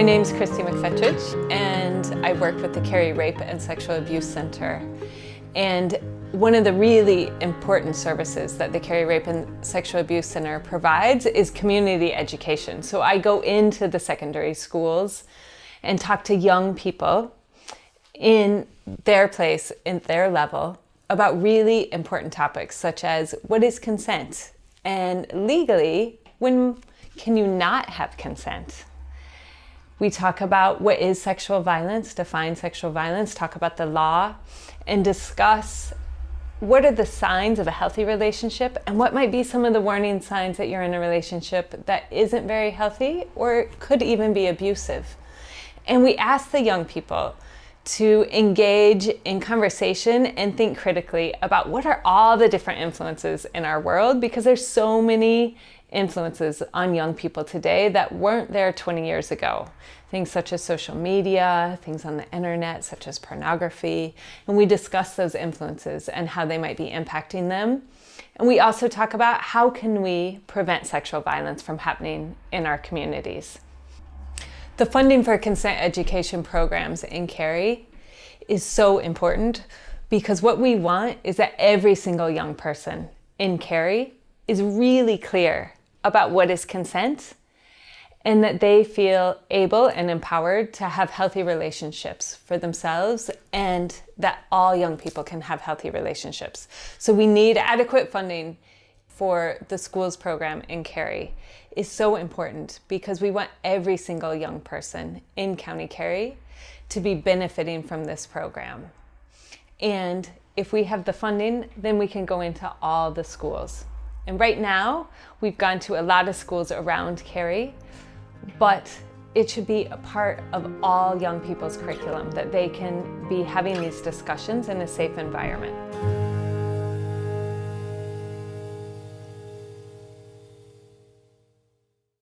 My name's Kristy McFetridge, and I work with the Kerry Rape and Sexual Abuse Center. And one of the really important services that the Kerry Rape and Sexual Abuse Center provides is community education. So I go into the secondary schools and talk to young people in their place, in their level, about really important topics such as what is consent, and legally, when can you not have consent? We talk about what is sexual violence, define sexual violence, talk about the law, and discuss what are the signs of a healthy relationship and what might be some of the warning signs that you're in a relationship that isn't very healthy or could even be abusive. And we ask the young people to engage in conversation and think critically about what are all the different influences in our world, because there's so many influences on young people today that weren't there 20 years ago. Things such as social media, things on the internet such as pornography, and we discuss those influences and how they might be impacting them. And we also talk about how can we prevent sexual violence from happening in our communities. The funding for consent education programs in Kerry is so important because what we want is that every single young person in Kerry is really clear about what is consent and that they feel able and empowered to have healthy relationships for themselves and that all young people can have healthy relationships. So we need adequate funding for the schools program in Kerry is so important because we want every single young person in County Kerry to be benefiting from this program. And if we have the funding, then we can go into all the schools. And right now, we've gone to a lot of schools around Kerry, but it should be a part of all young people's curriculum that they can be having these discussions in a safe environment.